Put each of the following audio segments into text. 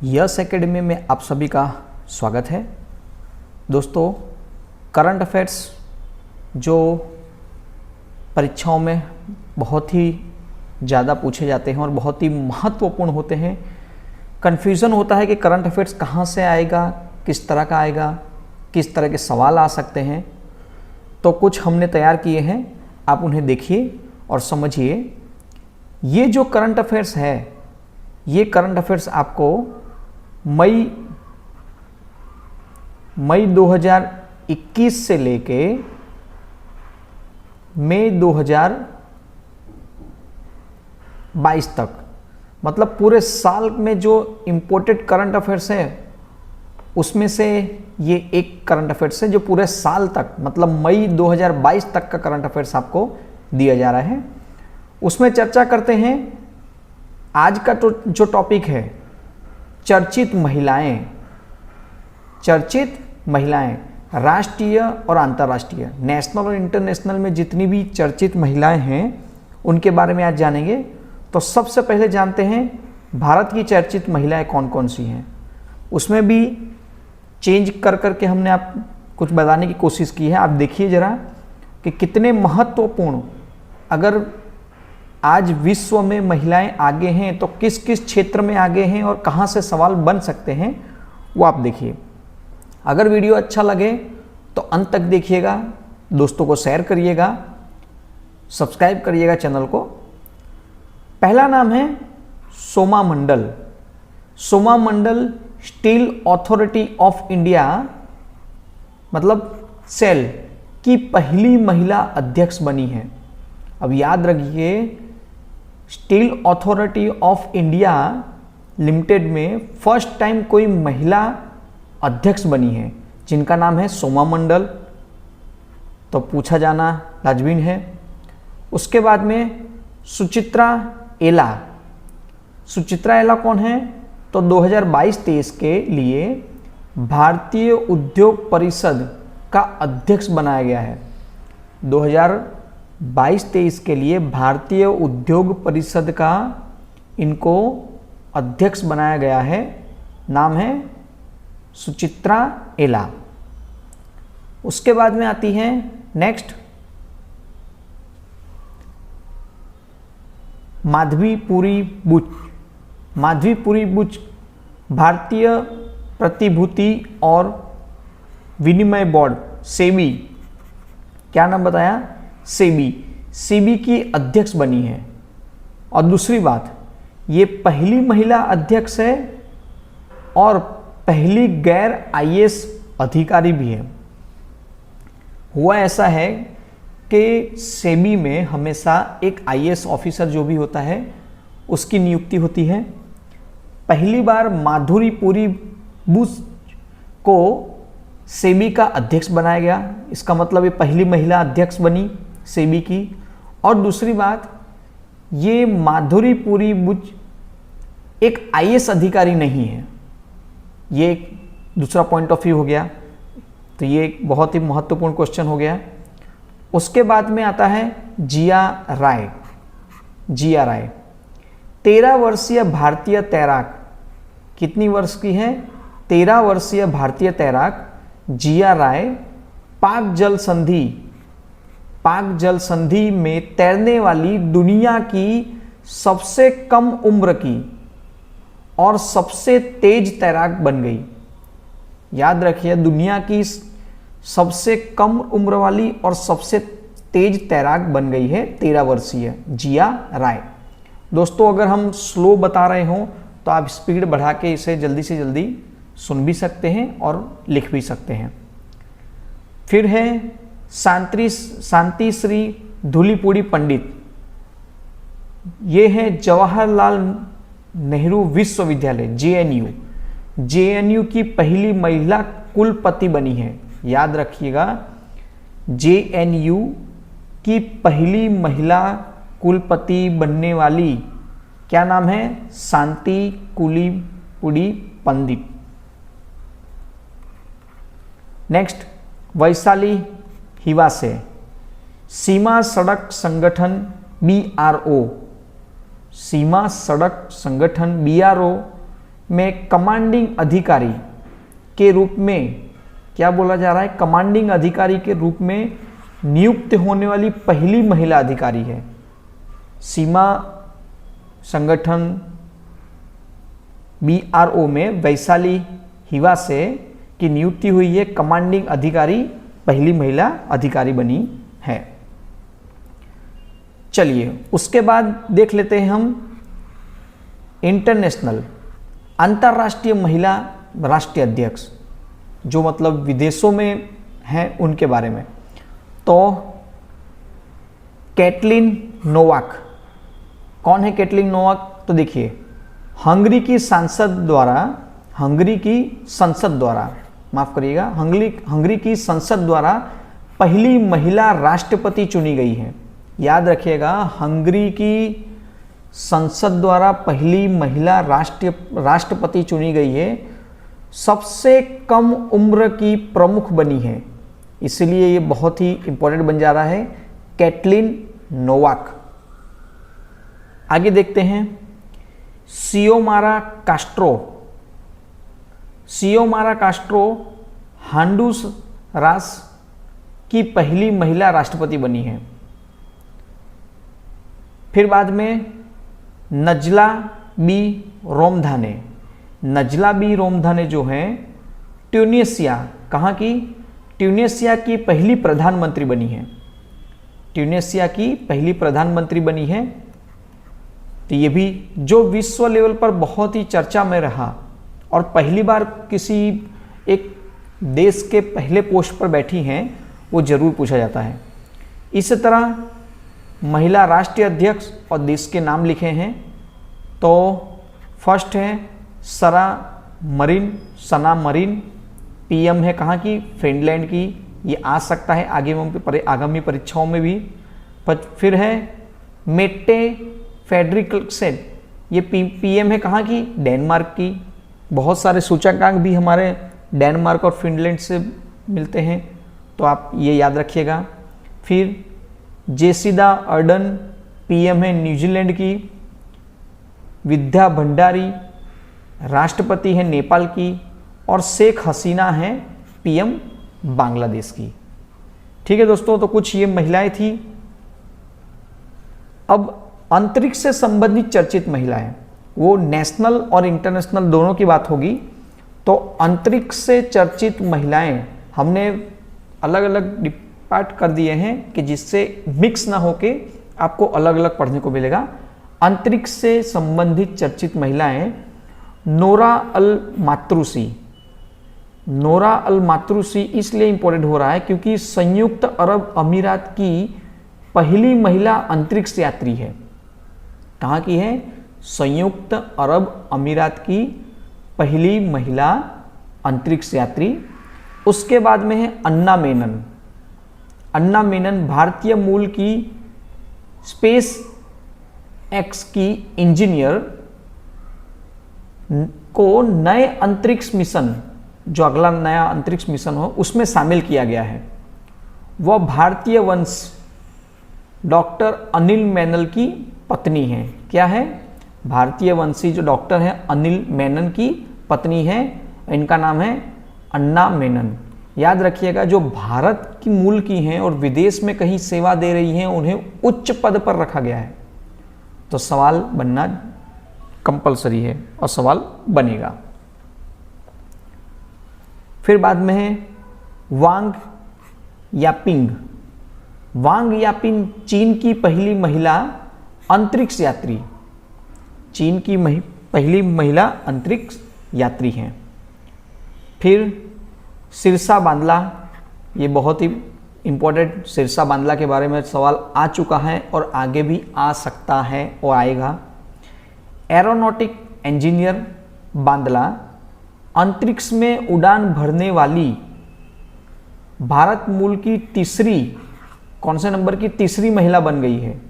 Yes academy में आप सभी का स्वागत है। दोस्तों, करंट अफेयर्स जो परीक्षाओं में बहुत ही ज़्यादा पूछे जाते हैं और बहुत ही महत्वपूर्ण होते हैं। कन्फ्यूज़न होता है कि करंट अफेयर्स कहाँ से आएगा, किस तरह का आएगा, किस तरह के सवाल आ सकते हैं। तो कुछ हमने तैयार किए हैं, आप उन्हें देखिए और समझिए। ये जो करंट अफेयर्स है, ये करंट अफेयर्स आपको मई 2021 से लेके मई 2022 तक, मतलब पूरे साल में जो इम्पोर्टेड करंट अफेयर्स है उसमें से ये एक करंट अफेयर्स है जो पूरे साल तक, मतलब मई 2022 तक का करंट अफेयर्स आपको दिया जा रहा है। उसमें चर्चा करते हैं। आज का जो टॉपिक है, चर्चित महिलाएं, राष्ट्रीय और अंतर्राष्ट्रीय, नेशनल और इंटरनेशनल में जितनी भी चर्चित महिलाएं हैं उनके बारे में आज जानेंगे। तो सबसे पहले जानते हैं भारत की चर्चित महिलाएं कौन कौन सी हैं। उसमें भी चेंज कर करके हमने आप कुछ बताने की कोशिश की है। आप देखिए जरा कि कितने महत्वपूर्ण, अगर आज विश्व में महिलाएं आगे हैं तो किस किस क्षेत्र में आगे हैं और कहां से सवाल बन सकते हैं, वो आप देखिए। अगर वीडियो अच्छा लगे तो अंत तक देखिएगा, दोस्तों को शेयर करिएगा, सब्सक्राइब करिएगा चैनल को। पहला नाम है सोमा मंडल। सोमा मंडल स्टील अथॉरिटी ऑफ इंडिया, मतलब सेल की पहली महिला अध्यक्ष बनी है। अब याद रखिए, steel authority of India limited में फर्स्ट टाइम कोई महिला अध्यक्ष बनी है जिनका नाम है सोमा मंडल। तो पूछा जाना लाजमीन है। उसके बाद में सुचित्रा एला। सुचित्रा एला कौन है? तो 2022-23 के लिए भारतीय उद्योग परिषद का अध्यक्ष बनाया गया है। 2022-23 के लिए भारतीय उद्योग परिषद का इनको अध्यक्ष बनाया गया है। नाम है सुचित्रा एला। उसके बाद में आती है नेक्स्ट माधवीपुरी बुच। माधवीपुरी बुच भारतीय प्रतिभूति और विनिमय बोर्ड, सेबी, क्या नाम बताया? सेबी की अध्यक्ष बनी है। और दूसरी बात, ये पहली महिला अध्यक्ष है और पहली गैर आईएएस अधिकारी भी है। हुआ ऐसा है कि सेबी में हमेशा एक आईएएस ऑफिसर जो भी होता है उसकी नियुक्ति होती है। पहली बार माधुरीपुरी बुच को सेबी का अध्यक्ष बनाया गया, इसका मतलब ये पहली महिला अध्यक्ष बनी सेबी की। और दूसरी बात, ये माधुरीपुरी बुच एक आईएएस अधिकारी नहीं है। ये एक दूसरा पॉइंट ऑफ व्यू हो गया। तो ये एक बहुत ही महत्वपूर्ण क्वेश्चन हो गया। उसके बाद में आता है जिया राय। जिया राय 13 वर्षीय भारतीय तैराक। कितनी वर्ष की है? 13 वर्षीय भारतीय तैराक जिया राय पाक जल संधि में तैरने वाली दुनिया की सबसे कम उम्र की और सबसे तेज तैराक बन गई। याद रखिए, दुनिया की सबसे कम उम्र वाली और सबसे तेज तैराक बन गई है 13 वर्षीय जिया राय। दोस्तों, अगर हम स्लो बता रहे हों तो आप स्पीड बढ़ा के इसे जल्दी से जल्दी सुन भी सकते हैं और लिख भी सकते हैं। फिर है शांति श्री धूलीपुड़ी पंडित। ये है जवाहरलाल नेहरू विश्वविद्यालय, जेएनयू की पहली महिला कुलपति बनी है। याद रखिएगा, जेएनयू की पहली महिला कुलपति बनने वाली, क्या नाम है? शांति कुलीपुड़ी पंडित। नेक्स्ट, वैशाली हिवासे। सीमा सड़क संगठन BRO, सीमा सड़क संगठन BRO में कमांडिंग अधिकारी के रूप में, क्या बोला जा रहा है, कमांडिंग अधिकारी के रूप में नियुक्त होने वाली पहली महिला अधिकारी है। सीमा संगठन BRO में वैशाली हिवासे की नियुक्ति हुई है, कमांडिंग अधिकारी पहली महिला अधिकारी बनी है। चलिए उसके बाद देख लेते हैं हम इंटरनेशनल, अंतर्राष्ट्रीय महिला राष्ट्रीय अध्यक्ष, जो मतलब विदेशों में हैं उनके बारे में। तो कैटलिन नोवाक, कौन है कैटलिन नोवाक? तो देखिए, हंगरी की संसद द्वारा माफ करिएगा, हंगरी की संसद द्वारा पहली महिला राष्ट्रपति चुनी गई है। याद रखिएगा, हंगरी की संसद द्वारा पहली महिला राष्ट्रपति चुनी गई है, सबसे कम उम्र की प्रमुख बनी है, इसलिए ये बहुत ही इंपॉर्टेंट बन जा रहा है, कैटलिन नोवाक। आगे देखते हैं सियोमारा कास्ट्रो होंडुरास की पहली महिला राष्ट्रपति बनी है। फिर बाद में नजला बी रोमधाने जो हैं ट्यूनीशिया, कहाँ की? ट्यूनीशिया की पहली प्रधानमंत्री बनी है। ट्यूनीशिया की पहली प्रधानमंत्री बनी है। तो ये भी जो विश्व लेवल पर बहुत ही चर्चा में रहा और पहली बार किसी एक देश के पहले पोस्ट पर बैठी हैं, वो जरूर पूछा जाता है। इस तरह महिला राष्ट्रीय अध्यक्ष और देश के नाम लिखे हैं। तो फर्स्ट है सना मरीन, PM है कहाँ की? फिनलैंड की। ये आ सकता है आगामी परीक्षाओं में भी। फिर है मेट्टे फेडरिक्सन, ये PM है कहाँ की? डेनमार्क की। बहुत सारे सूचकांक भी हमारे डेनमार्क और फिनलैंड से मिलते हैं, तो आप ये याद रखिएगा। फिर जेसिदा अर्डन PM है न्यूजीलैंड की। विद्या भंडारी राष्ट्रपति है नेपाल की। और शेख हसीना है PM बांग्लादेश की। ठीक है दोस्तों, तो कुछ ये महिलाएं थी। अब अंतरिक्ष से संबंधित चर्चित महिलाएं, वो नेशनल और इंटरनेशनल दोनों की बात होगी। तो अंतरिक्ष से चर्चित महिलाएं हमने अलग अलग डिपार्ट कर दिए हैं कि जिससे मिक्स ना होके आपको अलग अलग पढ़ने को मिलेगा। अंतरिक्ष से संबंधित चर्चित महिलाएं नोरा अल मातरूसी इसलिए इंपॉर्टेंट हो रहा है क्योंकि संयुक्त अरब अमीरात की पहली महिला अंतरिक्ष यात्री है। कहाँ की है? संयुक्त अरब अमीरात की पहली महिला अंतरिक्ष यात्री। उसके बाद में है अन्ना मेनन भारतीय मूल की स्पेस एक्स की इंजीनियर को नए अंतरिक्ष मिशन, जो अगला नया अंतरिक्ष मिशन हो उसमें शामिल किया गया है। वह भारतीय वंश डॉक्टर अनिल मेनन की पत्नी है। क्या है? भारतीय वंशी जो डॉक्टर हैं अनिल मेनन की पत्नी है। इनका नाम है अन्ना मेनन। याद रखिएगा, जो भारत की मूल की हैं और विदेश में कहीं सेवा दे रही हैं, उन्हें उच्च पद पर रखा गया है। तो सवाल बनना कंपलसरी है और सवाल बनेगा। फिर बाद में है वांग यापिंग चीन की पहली महिला अंतरिक्ष यात्री। चीन की पहली महिला अंतरिक्ष यात्री हैं। फिर सिरसा बांदला, ये बहुत ही इंपॉर्टेंट, सिरसा बांदला के बारे में सवाल आ चुका है और आगे भी आ सकता है और आएगा। एरोनॉटिक इंजीनियर बांदला अंतरिक्ष में उड़ान भरने वाली भारत मूल की तीसरी, कौन से नंबर की? तीसरी महिला बन गई है,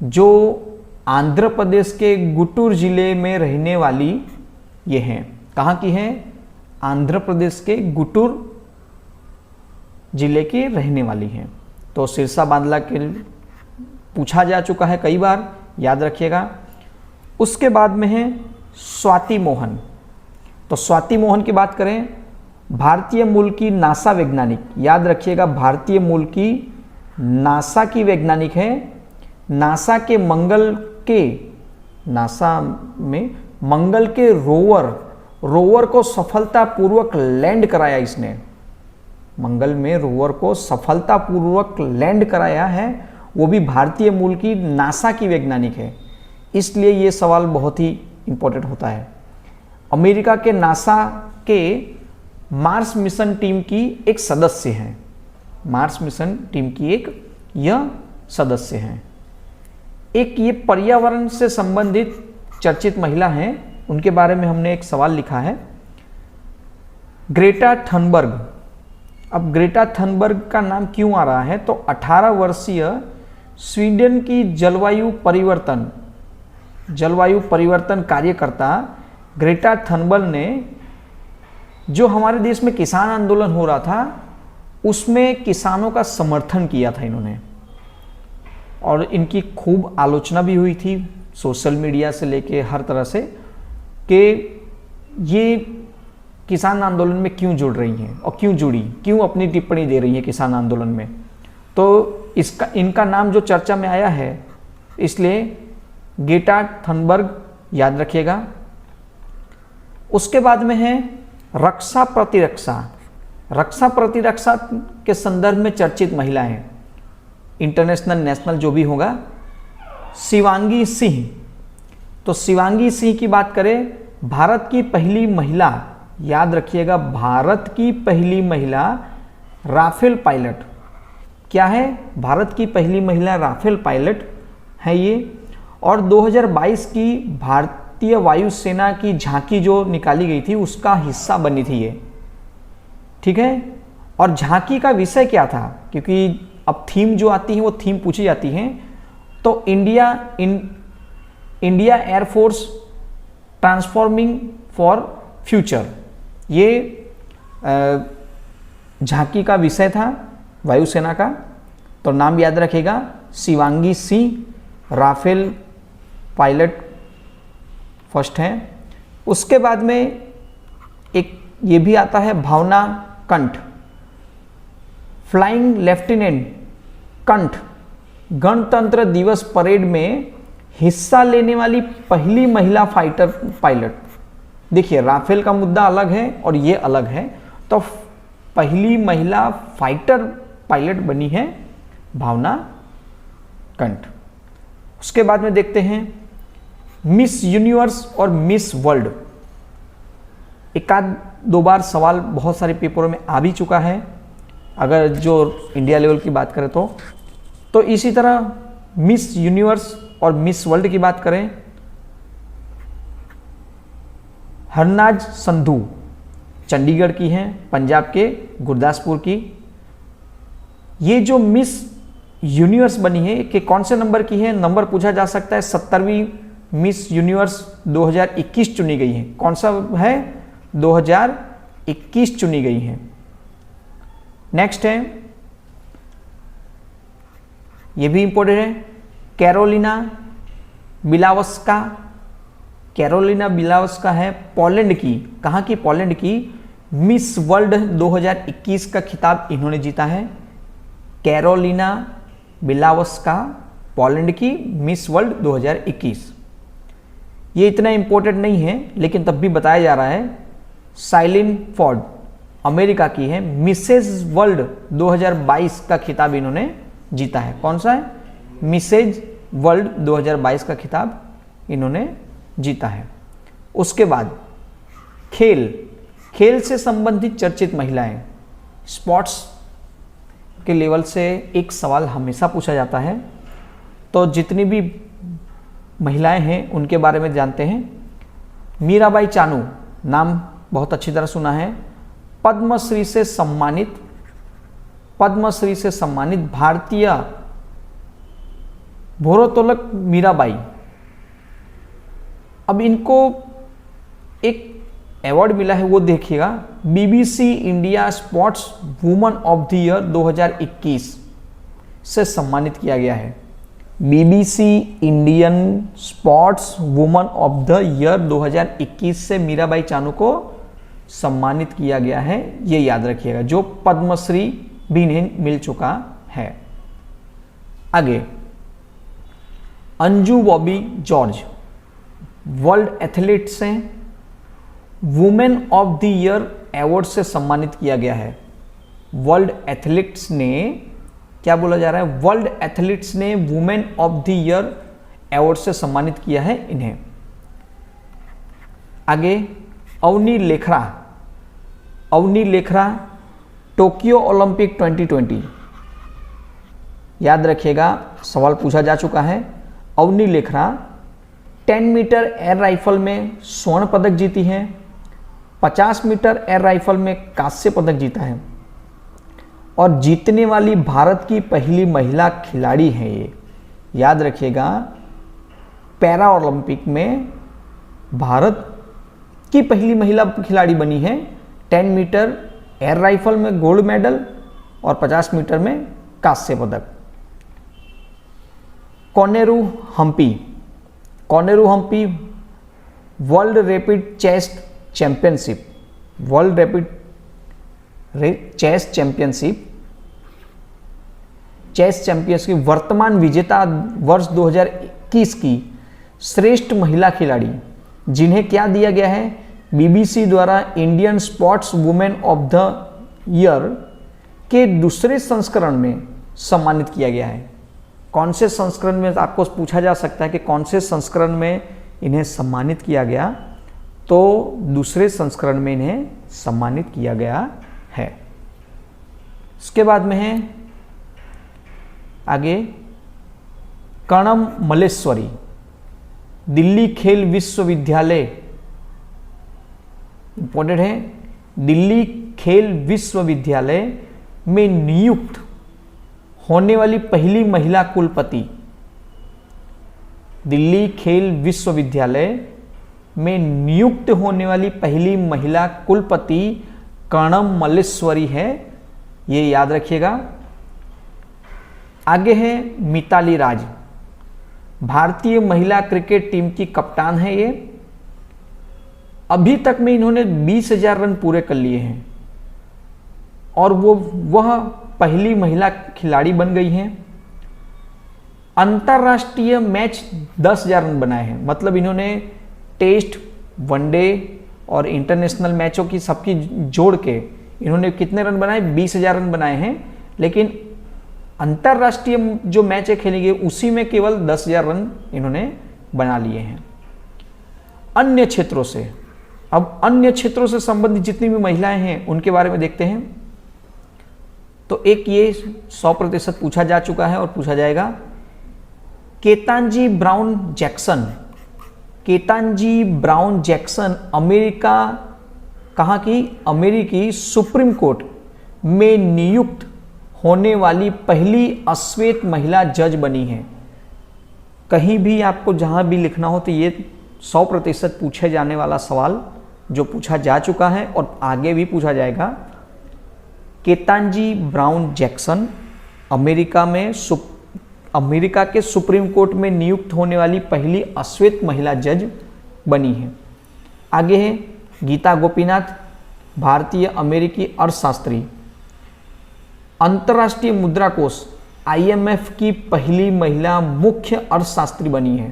जो आंध्र प्रदेश के गुंटूर जिले में रहने वाली ये हैं। कहाँ की हैं? आंध्र प्रदेश के गुंटूर जिले की रहने वाली हैं। तो सिरसा बांदला के पूछा जा चुका है कई बार, याद रखिएगा। उसके बाद में है स्वाति मोहन। तो स्वाति मोहन की बात करें, भारतीय मूल की नासा वैज्ञानिक, याद रखिएगा भारतीय मूल की नासा की वैज्ञानिक है। नासा के नासा में मंगल के रोवर को सफलतापूर्वक लैंड कराया इसने। मंगल में रोवर को सफलतापूर्वक लैंड कराया है, वो भी भारतीय मूल की नासा की वैज्ञानिक है। इसलिए ये सवाल बहुत ही इंपॉर्टेंट होता है। अमेरिका के नासा के मार्स मिशन टीम की एक सदस्य हैं। मार्स मिशन टीम की एक यह सदस्य हैं। एक ये पर्यावरण से संबंधित चर्चित महिला हैं, उनके बारे में हमने एक सवाल लिखा है, ग्रेटा थनबर्ग। अब ग्रेटा थनबर्ग का नाम क्यों आ रहा है? तो 18 वर्षीय स्वीडन की जलवायु परिवर्तन कार्यकर्ता ग्रेटा थनबर्ग ने, जो हमारे देश में किसान आंदोलन हो रहा था उसमें किसानों का समर्थन किया था इन्होंने, और इनकी खूब आलोचना भी हुई थी सोशल मीडिया से लेके हर तरह से, कि ये किसान आंदोलन में क्यों जुड़ रही हैं और क्यों अपनी टिप्पणी दे रही हैं किसान आंदोलन में। तो इनका नाम जो चर्चा में आया है, इसलिए ग्रेटा थनबर्ग याद रखिएगा। उसके बाद में है रक्षा प्रतिरक्षा के संदर्भ में चर्चित महिला है, इंटरनेशनल नेशनल जो भी होगा, शिवांगी सिंह। तो शिवांगी सिंह की बात करें, भारत की पहली महिला, याद रखिएगा भारत की पहली महिला राफेल पायलट। क्या है? भारत की पहली महिला राफेल पायलट है ये। और 2022 की भारतीय वायुसेना की झांकी जो निकाली गई थी उसका हिस्सा बनी थी ये, ठीक है। और झांकी का विषय क्या था? क्योंकि अब थीम जो आती है वो थीम पूछी जाती है। तो India air force transforming for future, ये झांकी का विषय था वायुसेना का। तो नाम याद रखेगा, Shivangi Singh, Rafale pilot first हैं। उसके बाद में एक ये भी आता है भावना कंठ, फ्लाइंग लेफ्टिनेंट कंठ, गणतंत्र दिवस परेड में हिस्सा लेने वाली पहली महिला फाइटर पायलट। देखिए राफेल का मुद्दा अलग है और ये अलग है, तो पहली महिला फाइटर पायलट बनी है भावना कंठ। उसके बाद में देखते हैं मिस यूनिवर्स और मिस वर्ल्ड। एक आध दो बार सवाल बहुत सारे पेपरों में आ भी चुका है, अगर जो इंडिया लेवल की बात करें तो इसी तरह मिस यूनिवर्स और मिस वर्ल्ड की बात करें, हरनाज संधू चंडीगढ़ की हैं, पंजाब के गुरदासपुर की। ये जो मिस यूनिवर्स बनी है कि कौन से नंबर की है, नंबर पूछा जा सकता है। 70वीं मिस यूनिवर्स 2021 चुनी गई है। कौन सा है? 2021 चुनी गई है। नेक्स्ट है, ये भी इंपॉर्टेंट है, कैरोलिना बिलावस्का। कैरोलिना बिलावस्का है पोलैंड की। कहाँ की? पोलैंड की। मिस वर्ल्ड 2021 का खिताब इन्होंने जीता है। कैरोलिना बिलावस्का पोलैंड की मिस वर्ल्ड 2021। ये इतना इंपॉर्टेंट नहीं है लेकिन तब भी बताया जा रहा है। साइलिन फोर्ड अमेरिका की है, मिसेज वर्ल्ड 2022 का खिताब इन्होंने जीता है। कौन सा है? मिसेज वर्ल्ड 2022 का खिताब इन्होंने जीता है। उसके बाद खेल से संबंधित चर्चित महिलाएं। स्पोर्ट्स के लेवल से एक सवाल हमेशा पूछा जाता है, तो जितनी भी महिलाएं हैं उनके बारे में जानते हैं। मीराबाई चानू, नाम बहुत अच्छी तरह सुना है। पद्मश्री से सम्मानित भारतीय भारोत्तोलक मीराबाई। अब इनको एक अवार्ड मिला है, वो देखिएगा, BBC India sports woman of the year 2021 से सम्मानित किया गया है। BBC Indian sports woman of the year 2021 से मीराबाई चानू को सम्मानित किया गया है, ये याद रखिएगा, जो पद्मश्री भी इन्हें मिल चुका है। आगे, अंजू बॉबी जॉर्ज वर्ल्ड एथलीट्स हैं, women of the year award से सम्मानित किया गया है। वर्ल्ड एथलीट्स ने, क्या बोला जा रहा है, वर्ल्ड एथलीट्स ने women of the year award से सम्मानित किया है इन्हें। आगे, अवनी लेखरा, अवनी लेखरा टोक्यो ओलंपिक 2020, याद रखिएगा सवाल पूछा जा चुका है। Avani Lekhara 10 metre air rifle में स्वर्ण पदक जीती हैं, 50 मीटर एयर राइफल में कांस्य पदक जीता है और जीतने वाली भारत की पहली महिला खिलाड़ी है ये, याद रखिएगा। पैरा ओलंपिक में भारत की पहली महिला खिलाड़ी बनी है। 10 मीटर एयर राइफल में गोल्ड मेडल और 50 मीटर में कांस्य पदक। Koneru Humpy, Koneru Humpy world rapid chess championship, world rapid chess championship, chess champions की वर्तमान विजेता वर्ष 2021 की श्रेष्ठ महिला खिलाड़ी, जिन्हें क्या दिया गया है, बीबीसी द्वारा Indian sports women of the year के दूसरे संस्करण में सम्मानित किया गया है। कौन से संस्करण में, आपको पूछा जा सकता है कि कौन से संस्करण में इन्हें सम्मानित किया गया, तो दूसरे संस्करण में इन्हें सम्मानित किया गया है। इसके बाद में है आगे, कर्णम मल्लेश्वरी दिल्ली खेल विश्वविद्यालय, इंपॉर्टेंट है, दिल्ली खेल विश्वविद्यालय में नियुक्त होने वाली पहली महिला कुलपति, दिल्ली खेल विश्वविद्यालय में नियुक्त होने वाली पहली महिला कुलपति कर्णम मल्लेश्वरी है, ये याद रखिएगा। आगे है मिताली राज, भारतीय महिला क्रिकेट टीम की कप्तान है ये। अभी तक में इन्होंने 20,000 रन पूरे कर लिए हैं और वह पहली महिला खिलाड़ी बन गई हैं। अंतरराष्ट्रीय मैच 10,000 रन बनाए हैं, मतलब इन्होंने टेस्ट, वनडे और इंटरनेशनल मैचों की सबकी जोड़ के इन्होंने कितने रन बनाए, 20,000 रन बनाए हैं। लेकिन अंतरराष्ट्रीय जो मैच है खेलेंगे उसी में केवल 10,000 रन इन्होंने बना लिए हैं। अन्य क्षेत्रों से, अब अन्य क्षेत्रों से संबंधित जितनी भी महिलाएं हैं उनके बारे में देखते हैं। तो एक ये 100% पूछा जा चुका है और पूछा जाएगा, Ketanji Brown Jackson, Ketanji Brown Jackson America, कहाँ की, अमेरिकी सुप्रीम कोर्ट में नियुक्त होने वाली पहली अश्वेत महिला जज बनी है। कहीं भी आपको जहां भी लिखना हो तो ये 100% पूछे जाने वाला सवाल जो पूछा जा चुका है और आगे भी पूछा जाएगा। केतांजी ब्राउन जैक्सन अमेरिका के सुप्रीम कोर्ट में नियुक्त होने वाली पहली अश्वेत महिला जज बनी है। आगे है गीता गोपीनाथ, भारतीय अमेरिकी अर्थशास्त्री, अंतर्राष्ट्रीय मुद्रा कोष IMF की पहली महिला मुख्य अर्थशास्त्री बनी है।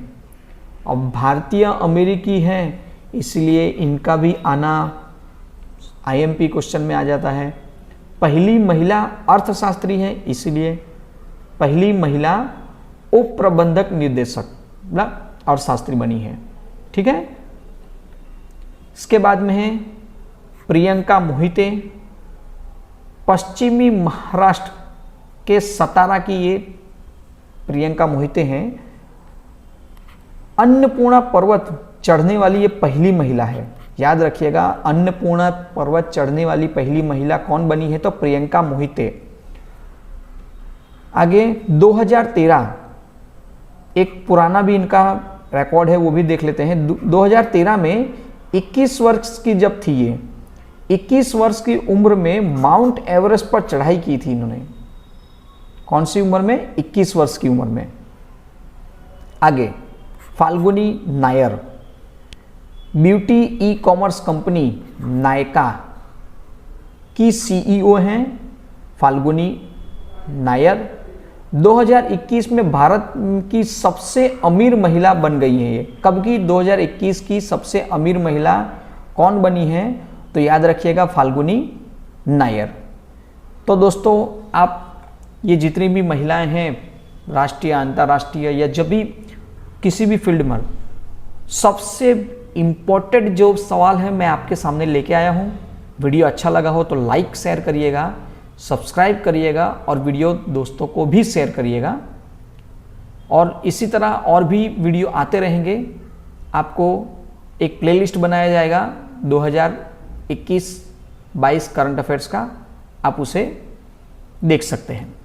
अब भारतीय अमेरिकी हैं इसलिए इनका भी आना IMP क्वेश्चन में आ जाता है। पहली महिला अर्थशास्त्री है इसलिए पहली महिला उप प्रबंधक निर्देशक अर्थशास्त्री बनी है। ठीक है, इसके बाद में है प्रियंका मोहिते, पश्चिमी महाराष्ट्र के सतारा की ये प्रियंका मोहिते हैं। अन्नपूर्णा पर्वत चढ़ने वाली ये पहली महिला है, याद रखिएगा। अन्नपूर्णा पर्वत चढ़ने वाली पहली महिला कौन बनी है, तो प्रियंका मोहिते। आगे 2013, एक पुराना भी इनका रिकॉर्ड है वो भी देख लेते हैं। 2013 में 21 वर्ष की जब थी ये, 21 वर्ष की उम्र में माउंट एवरेस्ट पर चढ़ाई की थी इन्होंने। कौन सी उम्र में, 21 वर्ष की उम्र में। आगे, Falguni Nair, beauty e commerce company Nykaa की सीईओ हैं फाल्गुनी नायर। 2021 में भारत की सबसे अमीर महिला बन गई है ये। कब की? 2021 की सबसे अमीर महिला कौन बनी है? तो याद रखिएगा फाल्गुनी नायर। तो दोस्तों, आप ये जितनी भी महिलाएं हैं राष्ट्रीय अंतर्राष्ट्रीय या जब भी किसी भी फील्ड में, सबसे इम्पोर्टेंट जो सवाल है मैं आपके सामने लेके आया हूँ। वीडियो अच्छा लगा हो तो लाइक शेयर करिएगा, सब्सक्राइब करिएगा और वीडियो दोस्तों को भी शेयर करिएगा। और इसी तरह और भी वीडियो आते रहेंगे। आपको एक प्लेलिस्ट बनाया जाएगा 2021-22 करंट अफेयर्स का, आप उसे देख सकते हैं।